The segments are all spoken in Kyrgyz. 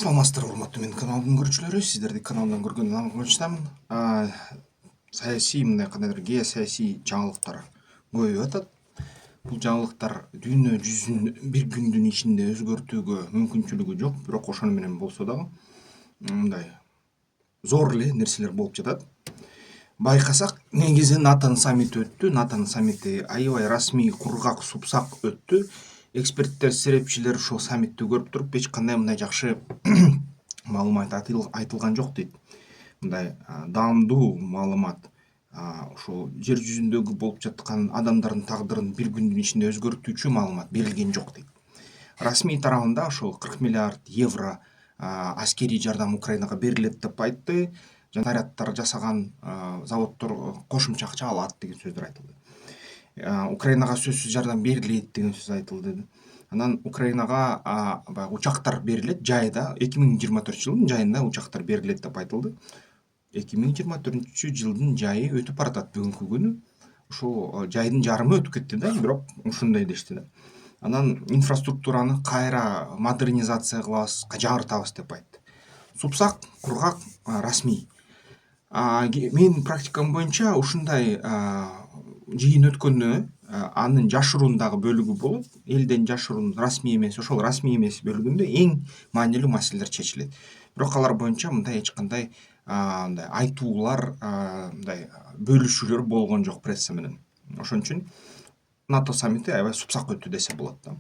Саламатсыздар урматтуу менин каналымдын көрүүчүлөрү, сиздерди каналымдан көргөндөн кубанычтамын. Саясий мындай кандайдыр геосаясий жаңылыктар көбөйүп атат. Бул жаңылыктар дүйнө жүзүн бир күндүн ичинде өзгөртүүгө мүмкүнчүлүгү жок, бирок ошону менен болсо дагы мындай зор эле нерселер болуп жатат. Байкасак, негизи НАТОнун саммити өттү. НАТОнун саммити аябай расмий, кургак, супсак өттү. Эксперттер, серепчилер ушул саммитти көрүп туруп эч кандай мындай жакшы маалымат айтылган жок дейт. Мындай даамдуу маалымат ушул жер жүзүндөгү болуп жаткан адамдардын тагдырын бир күндүн ичинде өзгөртүүчү маалымат берилген жок дейт. Расмий тарабында ошол 40 миллиард евро аскерий жардам Украинага берилет деп айтты. Жана снаряддар жасаган заводдор кошумча акча алат деген сөздөр айтылды. Украинага сөзсүз жардам берилет деген сөз айтылды. Анан Украинага баягы учактар берилет жайда, 2024-жылдын жайында учактар берилет деп айтылды. 2024-жылдын жайы өтүп баратат бүгүнкү күнү. Ушул жайдын жарымы өтүп кетти да, бирок ушундай дешти да. Анан инфраструктураны кайра модернизация кылабыз, жаңыртабыз деп айтты. Супсак, кургак, расмий. Менин практикам боюнча ушундай жыйын өткөндө анын жашыруундагы бөлүгү болот. Элден жашыруун расмий эмес, ошол расмий эмес бөлүгүндө эң маанилүү маселелер чечилет. Бирок алар боюнча мындай эч кандай мындай айтуулар, мындай бөлүшүүлөр болгон жок пресса менен. Ошон үчүн НАТО саммити аябай супсак өттү десе болот да.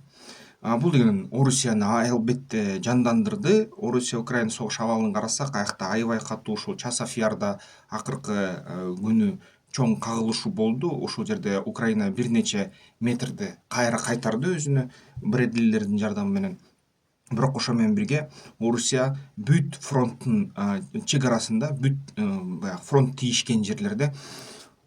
Бул деген Орусияны албетте жандандырды. Орусия Украина согуш абалын карасак, аякта аябай катуу ушул Часов Ярда акыркы күнү чоң кагылышуу болду. Ушул жерде Украина бир нече метрди кайра кайтарды өзүнө бредилердин жардамы менен. Бирок ошо менен бирге Орусия бүт фронттун чек арасында, бүт баягы фронт тийишкен жерлерде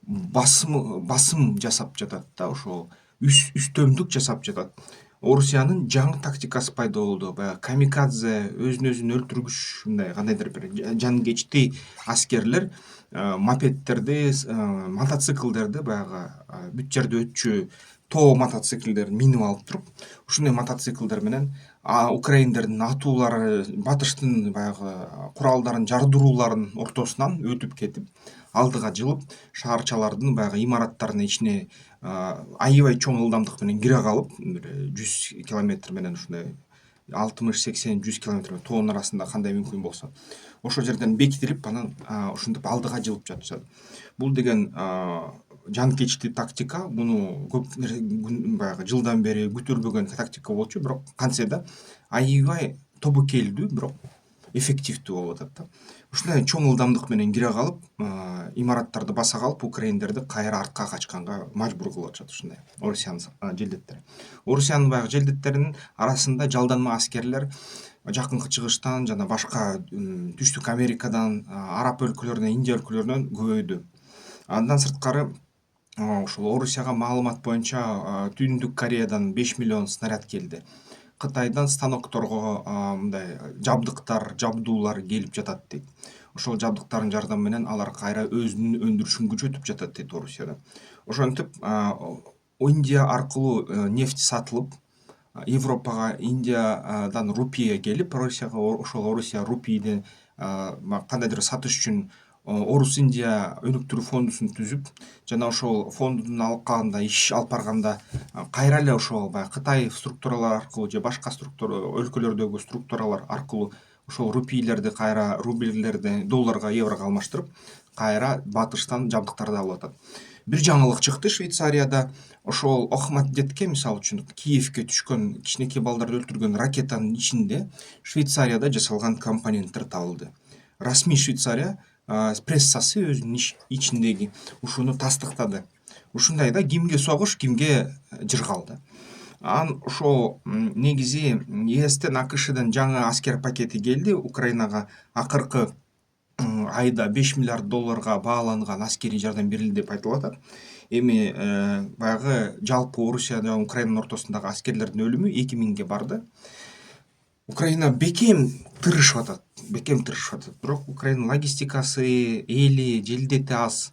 басым жасап жатат да, ошол үстөмдүк жасап жатат. Орусиянын жаңы тактикасы пайда болду. Баягы камикадзе, өзүн өлтүргүч, мындай кандайдыр бир жанкечти аскерлер мопедтерди, мотоциклдерди, баягы бүт жерде өтчү тоо мотоциклдерин минип алып туруп, ушундай мотоциклдер менен украиндердин атуулары, батыштын баягы куралдарын жардырууларын ортосунан өтүп кетип, алдыга жылып, шаарчалардын баягы имараттарынын ичине аябай чоң ылдамдык менен кире калып, 100 километр менен ушундай 60-80-100 километр тоонун арасында кандай мүмкүн болсо, ошол жерден бекитилип, анан ушинтип алдыга жылып жатышат. Бул деген жанкечти тактика, муну көп баягы жылдан бери күтүлбөгөн тактика болчу, бирок кантсе да аябай тобокелдүү, бирок эффективдүү болуп атат да. Ушундай чоң ылдамдык менен кире калып, имараттарды баса калып, украиндерди кайра артка качканга мажбур кылып атышат ушундай Орусиянын желдеттери. Орусиянын баягы желдеттеринин арасында жалданма аскерлер жакынкы чыгыштан жана башка түштүк Америкадан, Араб өлкөлөрүнөн, Индия өлкөлөрүнөн көбөйдү. Андан сырткары ошол Орусияга маалымат боюнча Түндүк Кореядан 5 миллион снаряд келди. Кытайдан станокторго мындай жабдыктар, жабдуулар келип жатат дейт. Ошол жабдыктардын жардамы менен алар кайра өзүнүн өндүрүшүн күчөтүп жатат дейт Орусияда. Ошентип Индия аркылуу нефть сатылып, Европага Индиядан рупия келип, Орусияга Орусия рупийди кандайдыр сатыш үчүн Орус-Индия өнүктүрүү фондусун түзүп, жана ошол фонддун алкагында иш алып барганда кайра эле ошол баягы Кытай структуралары аркылуу же башка өлкөлөрдөгү структуралар аркылуу ошол рупийлерди кайра рубльдерди долларга, еврого алмаштырып, кайра батыштан жабдыктарды алып атат. Бир жаңылык чыкты Швейцарияда. Ошол Охмаддетке, мисалы үчүн, Киевке түшкөн, кичинекей балдарды өлтүргөн ракетанын ичинде Швейцарияда жасалган компоненттер табылды. Расмий Швейцария прессасы өзүнүн ичиндеги ушуну тастыктады. Ушундай да, кимге согуш, кимге жыргал да. Анан ошол негизи ЕСтен, АКШдын жаңы аскер пакети келди. Украинага акыркы айда 5 миллиард долларга бааланган аскерий жардам берилди деп айтылып атат. Эми баягы жалпы Орусия жана Украинанын ортосундагы аскерлердин өлүмү 2000ге барды. Украина бекем тырышып атат, бирок Украинанын логистикасы, эли, желдети аз.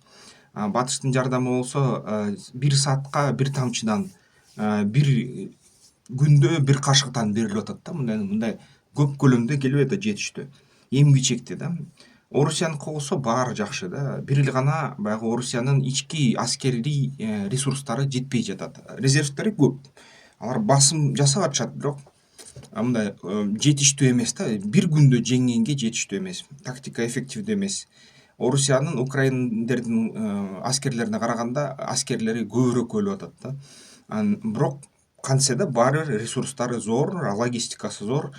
Батыштын жардамы болсо 1 саатка 1 тамчыдан, бир күндө 1 кашыктан берилип атат да, мындай көп көлөмдө келбей атат жетиштүү, эми-кичектүү да. Орусияныкы болсо баары жакшы да. Бир эле гана баягы Орусиянын ички аскерий ресурстары жетпей жатат. Резервтери көп. Алар басым жасап атышат, бирок мындай жетиштүү эмес да. Бир күндө жеңгенге жетиштүү эмес. Тактика эффективдүү эмес. Орусиянын украиндердин аскерлерине караганда аскерлери көбүрөөк өлүп атат да. Бирок кантсе да баары бир ресурстары зор, логистикасы зор.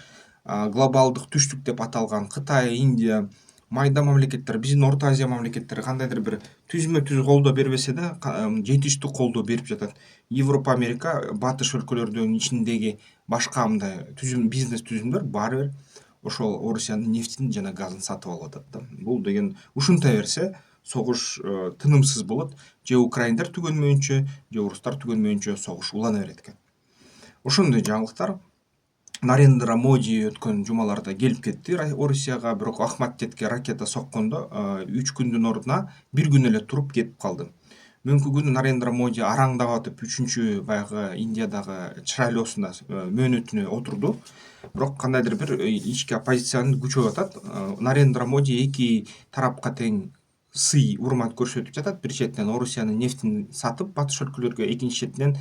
Глобалдык түштүк деп аталган Кытай, Индия, майда мамлекеттер, биздин Орто Азия мамлекеттери кандайдыр бир түзмө түз колдоо бербесе да жетиштүү колдоо берип жатат. Европа, Америка, батыш өлкөлөрдүн ичиндеги башка мындай бизнес түзүмдөр баары бир ошол Орусиянын нефтин жана газын сатып алып атат да. Бул деген ушунтай берсе согуш тынымсыз болот. Же украиндер түгөнмөйүнчө, же орустар түгөнмөйүнчө согуш улана берет экен. Ошондой жаңылыктар. Нарендра Моди өткөн жумаларда келип кетти Орусияга, бирок Ахматетке ракета соккондо 3 күндүн ордуна бир күн эле туруп кетип калды. Мөңкү күнү Нарендра Моди араңдап атып 3-чү баягы Индиядагы шайлоосуна мөөнөтүнө отурду. Бирок кандайдыр бир ички оппозициянын күчөп атат. Нарендра Моди эки тарапка тең сый, урмат көрсөтүп жатат. Бир четинен Орусиянын нефтин сатып батыш өлкөлөргө, экинчи четинен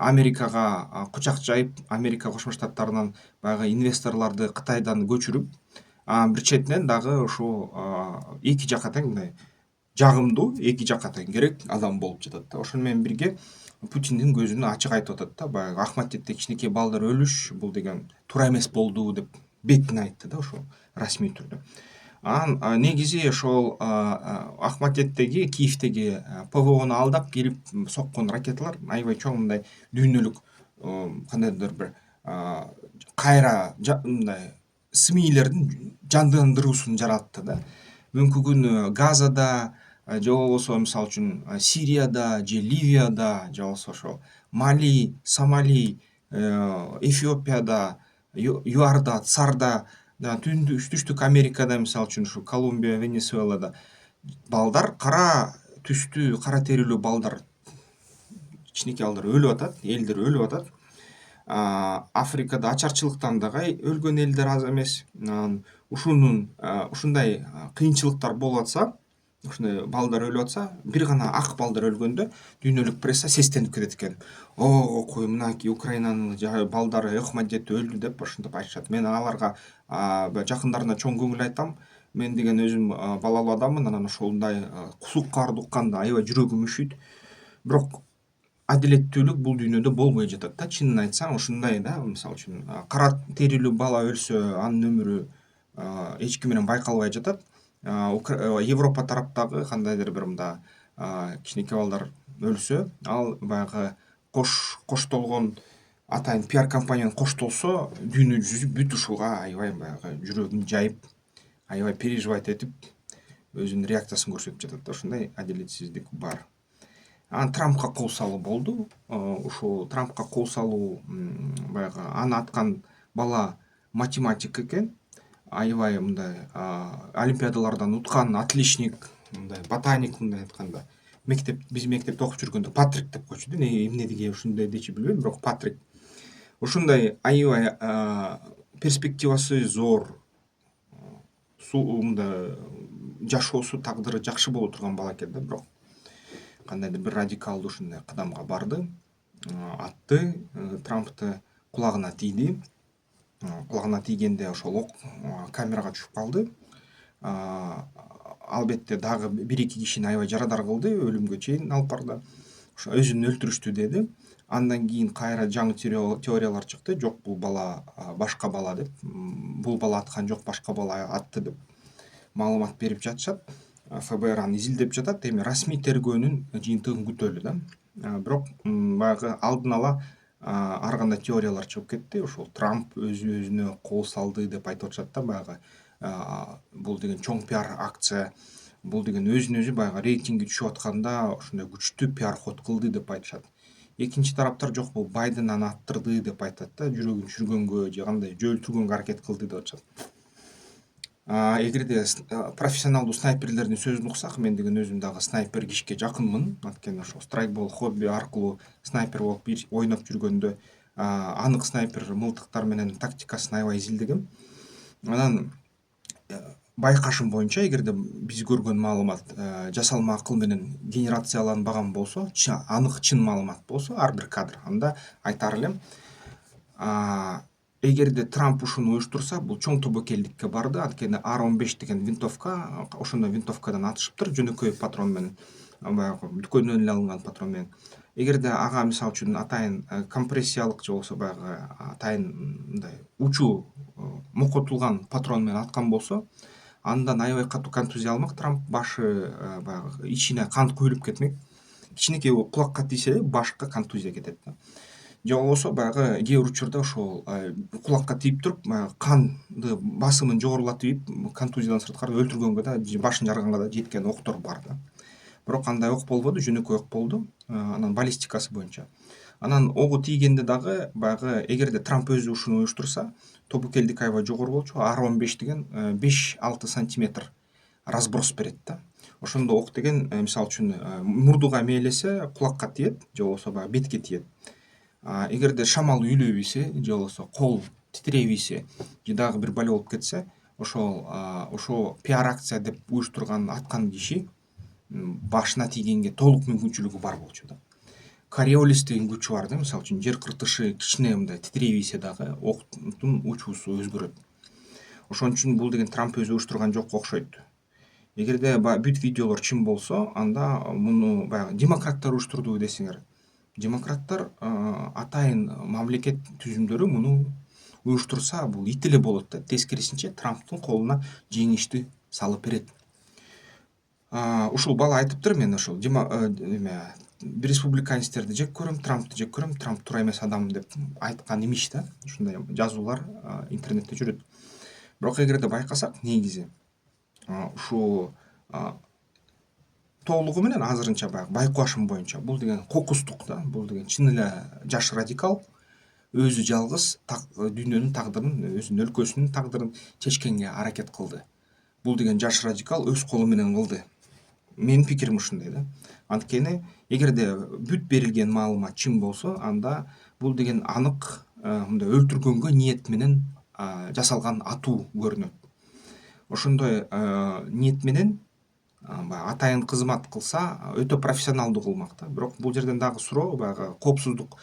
Америкага кучак жайып, Америка Кошмо Штаттарынан баягы инвесторлорду Кытайдан көчүрүп, бир четинен дагы ушул эки жакка тең мындай жагымдуу, эки жакка тең керек адам болуп жатат да. Ошону менен бирге Путиндин көзүнө ачык айтып атат да, баягы Ахматетте кичинекей балдар өлүш бул деген туура эмес болду деп бетине айтты да ошол расмий түрдө. Анан негизи ошол Ахматеттеги, Киевдеги ПВОну алдап келип соккон ракеталар аябай чоң мындай дүйнөлүк кандайдыр бир кайра мындай СМИлердин жандандыруусун жаратты да. Мөңкү күнү Газада, же болбосо мисалы үчүн Сирияда, же Ливияда, же болбосо ошол Мали, Сомали, Эфиопияда, ЮАРда, ЦАРда, түштүк Америкада, мисалы үчүн ушу Колумбия, Венесуэлада балдар кара түстүү, кара терилүү балдар, кичинекей балдар өлүп атат, элдер өлүп атат. Африкада ачарчылыктан дагы өлгөн элдер аз эмес. Ушундай кыйынчылыктар болуп атса, ушундай балдар өлүп атса, бир гана ак балдар өлгөндө дүйнөлүк пресса сестенип кетет экен. Окуй, мынакей Украинанын балдары Ахматет өлдү деп ошентип айтышат. Мен аларга жакындарына чоң көңүл айтам. Мен деген өзүм балалуу адаммын, анан ошондой суккарды укканда аябай жүрөгүм үшүйт. Бирок адилеттүүлүк бул дүйнөдө болбой жатат да. Чынын айтсаң ушундай да, мисалы үчүн кара терилүү бала өлсө, анын өмүрү эч ким менен байкалбай жатат. Европа тараптагы кандайдыр бир мында кичинекей балдар өлсө, ал баягы коштолгон атайын пиар компанияны коштолсо, дүйнө жүзү бүт ушуга аябай баягы жүрөгүн жайып, аябай переживать этип, өзүнүн реакциясын көрсөтүп жатат да. Ушундай адилетсиздик бар. Трампка кол салуу болду. Ушул Трампка кол салуу баягы аны аткан бала математик экен. Аябай мындай олимпиадалардан уткан отличник, мындай ботаник, мындай айтканда. Биз мектепте окуп жүргөндө Патрик деп койчу да. Эмне деге ушундай дечи билбейм, бирок Патрик. Ушундай аябай перспективасы зор, мындай жашоосу, тагдыры жакшы боло турган бала экен да, бирок кандайдыр бир радикалдуу ушундай кадамга барды. Атты, Трампты кулагына тийди. Кулагына тийгенде ошол ок камерага түшүп калды. Албетте дагы 1-2 кишини аябай жарадар кылды, өлүмгө чейин алып барды. Ошо өзүн өлтүрүштү деди. Андан кийин кайра жаңы теориялар чыкты. Жок, бул бала башка бала деп. Бул бала аткан жок, башка бала атты деп маалымат берип жатышат. ФБР аны изилдеп жатат. Эми расмий тергөөнүн жыйынтыгын күтөлү да. Бирок баягы алдын ала ар кандай теориялар чыгып кетти. Ошол Трамп өзүнө кол салды деп айтып атышат да. Баягы бул деген чоң пиар акция, бул деген өзүн-өзү баягы рейтинги түшүп атканда ошондой күчтүү пиар ход кылды деп айтышат. Экинчи тараптар жок, бул Байден аны аттырды деп айтат да. Жүрөгүн түшүргөнгө же кандай өлтүргөнгө аракет кылды деп атышат. Эгерде профессионалдуу снайперлердин сөзүн уксак, мен деген өзүм дагы снайпер кишиге жакынмын. Анткени ошол страйкбол хобби аркылуу снайпер болуп ойноп жүргөндө анык снайпер мылтыктар менен тактикасын аябай изилдегем. Анан байкашым боюнча, эгерде биз көргөн маалымат жасалма акыл менен генерацияланбаган болсо, анык чын маалымат болсо ар бир кадр, анда айтар элем, эгерде Трамп ушуну уюштурса, бул чоң тобокелдикке барды. Анткени R-15 деген винтовка, ошондой винтовкадан атышыптыр, жөнөкөй патрон менен, баягы дүкөндөн эле алынган патрон менен. Эгерде ага мисалы үчүн атайын компрессиялык же болбосо баягы атайын мындай учуу мокотулган патрон менен аткан болсо, андан аябай катуу контузия алмак. Трамп башы баягы ичине кан құйылып кетмек. Кичинекей кулакка тийсе башка контузия кетет да. Же болбосо баягы кээ бир учурда ошол кулакка тийип туруп, канды басымын жогорулатып контузиядан сырткары өлтүргөнгө да, башын жарганга да жеткен октор бар да. Бирок андай ок болбоду, жөнөкөй ок болду. Анан баллистикасы боюнча. Анан огу тийгенде дагы баягы эгерде Трамп өзү ушуну уюштурса, тобокелдик аябай жогору болчу. R-15 деген 5-6 сантиметр разброс берет да. Ошондо ок деген мисалы үчүн мурдуга мээлесе кулакка тиет, же болбосо баягы бетке тиет. Эгерде шамал үйлөй ийсе, же болбосо кол титирей ийсе, же дагы бир бала болуп кетсе, ошо пиар акция деп уюштурган аткан киши башына тийгенге толук мүмкүнчүлүгү бар болчу да. Кориолис деген күчү бар да, мисалы үчүн жер кыртышы кичине мындай титирей ийсе дагы октун учуусу өзгөрөт. Ошон үчүн бул деген Трамп өзү уюштурган жок окшойт. Эгерде бүт видеолор чын болсо, анда муну баягы демократтар уюштурду десеңер, демократтар атайын мамлекет түзүмдөрү муну уюштурса, бул ит эле болот да. Тескерисинче Трамптын колуна жеңишти салып берет. Ушул бала айтыптыр, мен ошол республиканецтерди жек көрөм, Трампты жек көрөм, Трамп туура эмес адам деп айткан имиш да. Ушундай жазуулар интернетте жүрөт. Бирок эгерде байкасак, негизи ушу толугу менен азырынча баягы байкашым боюнча бул деген кокустук да. Бул деген чын эле жаш радикал өзү жалгыз дүйнөнүн тагдырын, өзүнүн өлкөсүнүн тагдырын чечкенге аракет кылды. Бул деген жаш радикал өз колу менен кылды. Менин пикирим ушундай да. Анткени эгерде бүт берилген маалымат чын болсо, анда бул деген анык мындай өлтүргөнгө ниет менен жасалган атуу көрүнөт. Ошондой ниет менен атайын кызмат кылса, өтө профессионалдуу кылмак да. Бирок бул жерден дагы суроо, баягы коопсуздук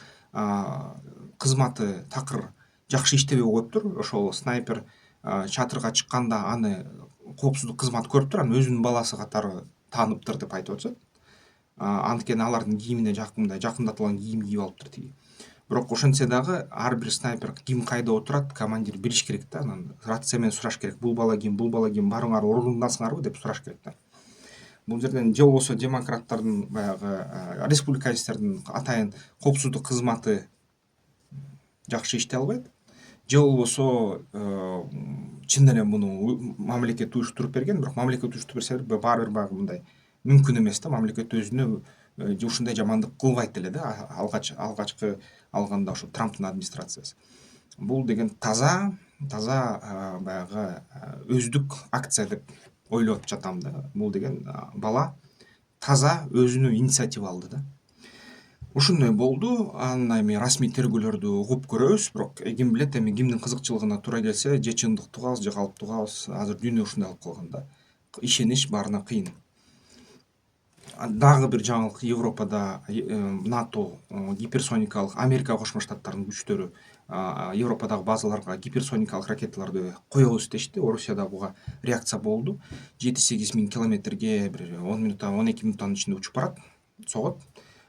кызматы такыр жакшы иштебей коюптур. Ошол снайпер чатырга чыкканда аны коопсуздук кызматы көрүптүр, анан өзүнүн баласы катары тааныптыр деп айтып атышат. Анткени алардын кийимине жакындатылган кийим кийип алыптыр тиги. Бирок ошентсе дагы ар бир снайпер ким кайда отурат, командир билиш керек да. Анан рация менен сураш керек. Бул бала ким, барыңар орундасыңарбы деп сураш керек да. Бул жерден же болбосо демократтардын баягы республиканецтердин атайын коопсуздук кызматы жакшы иштей албайт, же болбосо чын эле муну мамлекет уюштуруп берген, бирок мамлекет уюштуруп берсе баары бир баягы мындай мүмкүн эмес да. Мамлекет өзүнө ушундай жамандык кылбайт эле да, алгачкы алганда ошо Трамптын администрациясы. Бул деген таза баягы өздүк акция деп ойлоп жатам да. Бул деген бала таза өзүнүн инициатива алды да. Ушундай болду. Анан эми расмий тергөөлөрдү угуп көрөбүз, бирок ким билет, эми кимдин кызыкчылыгына туура келсе, же чындыкты угабыз, же калыптуу угабыз. Азыр дүйнө ушундай болуп калган да. Ишенич баарына кыйын. Дагы бир жаңылык: Европада НАТО гиперсоникалык, Америка Кошмо Штаттарынын күчтөрү Европадагы базаларга гиперсоникалык ракеталарды коебуз дешти. Орусияда буга реакция болду. 7-8 миң километрге бир 10 минуттан 12 минуттан ичинде учуп барат, согот.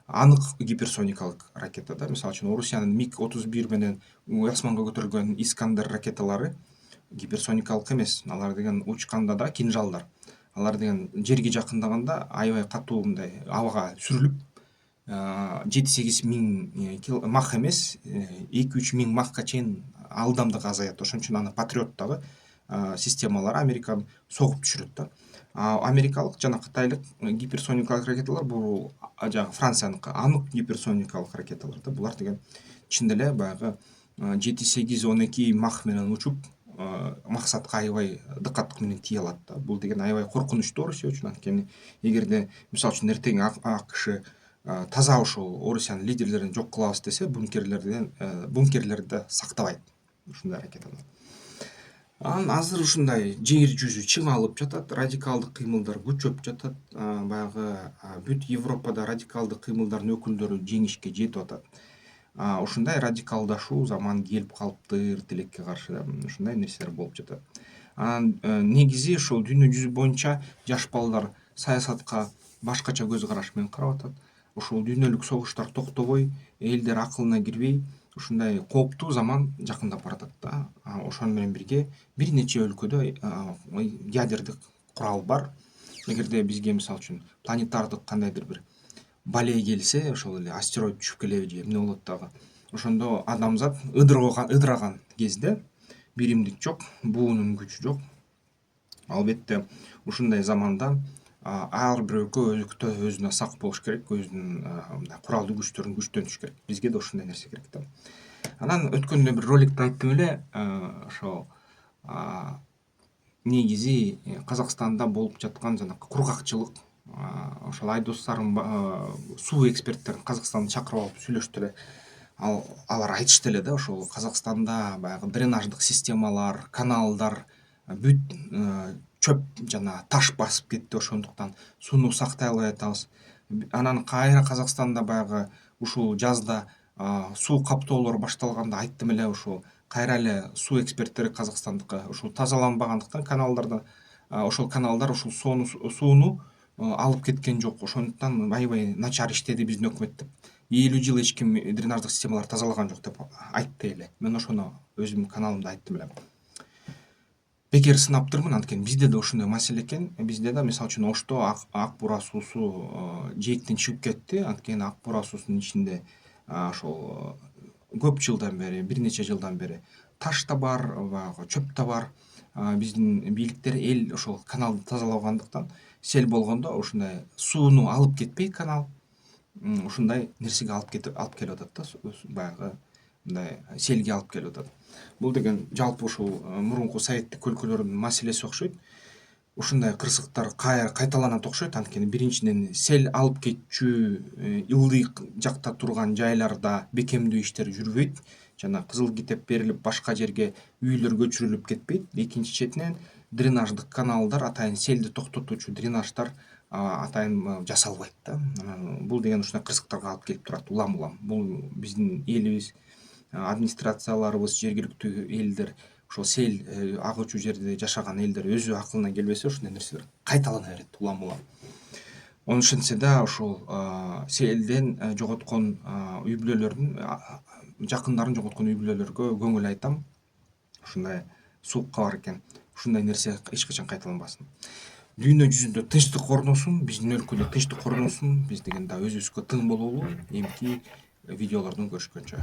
Анык гиперсоникалык ракета да. Мисалы үчүн Орусиянын МиГ-31 менен асманга көтөрүлгөн Искандер ракеталары гиперсоникалык эмес. Алар деген учканда да кинжалдар. Алар деген жерге жакындаганда аябай катуу мындай абага сүрүлүп 7-8 миң мах эмес, 2-3 миң махка чейин алдамдык азаят. Ошон үчүн аны Патриот дагы системалары Америка согуп түшүрөт да. Америкалык жана кытайлык гиперсоникалык ракеталар бул жана Францияныкы анык гиперсоникалык ракеталар да. Булар деген чын эле баягы 7-8-12 мах менен учуп максатка аябай дыкаттык менен тие алат да. Бул деген аябай коркунучтуу Орусия үчүн. Анткени эгерде мисалы үчүн эртең АКШ таза ошол Орусиянын лидерлерин жок кылабыз десе, бункерлерди сактабайт. Ушундай аракет алат. Анан азыр ушундай жер жүзү чыңалып жатат, радикалдык кыймылдар күчөп жатат. Баягы бүт Европада радикалдык кыймылдардын өкүлдөрү жеңишке жетип атат. Ушундай радикалдашуу заман келип калыптыр, тилекке каршы ушундай нерселер болуп жатат. Анан негизи ошол дүйнө жүзү боюнча жаш балдар саясатка башкача көз караш менен карап атат. Ушул дүйнөлүк согуштар токтобой, элдер акылына кирбей, ушундай кооптуу заман жакындап баратат да. Ошону менен бирге бир нече өлкөдө ядердик курал бар. Эгерде бизге мисалы үчүн планетардык кандайдыр бир балей келсе, ошол эле астероид түшүп келеби же эмне болот дагы, ошондо адамзат ыдыраган кезде биримдик жок, буунун күчү жок. Албетте ушундай заманда ар бир өлкө өзүнө сак болуш керек, өзүнүн куралдуу күчтөрүн күчтөнүш керек. Бизге да ушундай нерсе керек да. Анан өткөндө бир роликте айттым эле, ошо негизи Казакстанда болуп жаткан жанагы кургакчылык, ошол айдосттордун суу эксперттерин Казакстанды чакырып алып сүйлөштү эле. Алар айтышты эле да, ошол Казакстанда баягы дренаждык системалар, каналдар бүт чөп жана таш басып кетти, ошондуктан сууну сактай албай атабыз. Анан кайра Казакстанда баягы ушул жазда суу каптоолор башталганда айттым эле, ушул кайра эле суу эксперттери Казакстандыкы ушул тазаланбагандыктан каналдарда ошол каналдар ушул сууну алып кеткен жок. Ошондуктан аябай начар иштеди биздин өкмөт деп. 50 жыл эч ким дренаждык системалар тазалаган жок деп айтты эле. Мен ошону өзүмдүн каналымда айттым эле. Бекер сынаптырмын, анткени бизде да ушундай маселе экен. Бизде да мисалы үчүн Ошто Ак Бура суусу жээктен чыгып кетти. Анткени Ак Бура суусунун ичинде ошол көп жылдан бери, бир нече жылдан бери таш да бар, баягы чөп да бар. Биздин бийликтер эл ошол каналды тазалагандыктан сел болгондо ушундай сууну алып кетпей канал ушундай нерсеге алып келип атат да, баягы мындай селге алып келип атат. Бул деген жалпы ушул мурунку советтик өлкөлөрдүн маселеси окшойт. Ушундай кырсыктар кайталанат окшойт, анткени биринчиден сел алып кетчү ылдый жакта турган жайларда бекемдүү иштер жүрбөйт, жана кызыл китеп берилип башка жерге үйлөр көчүрүлүп кетпейт. Экинчи четинен дренаждык каналдар, атайын селди токтотуучу дренаждар атайын жасалбайт да. Бул деген ушундай кырсыктарга алып келип турат улам. Бул биздин элибиз, администрацияларыбыз, жергиликтүү элдер, ошол сел агуучу жерде жашаган элдер өзү акылына келбесе, ушундай нерселер кайталана берет улам. Ошентсе да ошол селден жоготкон үй бүлөлөрдүн жакындарын жоготкон үй бүлөлөргө көңүл айтам. Ушундай суукка бар экен. Ушундай нерсе эч качан кайталанбасын. Дүйнө жүзүндө тынчтык орносун, биздин өлкөдө тынчтык орносун. Биз деген да өзүбүзгө тың бололу. Эмки видеолордон көрүшкөнчө.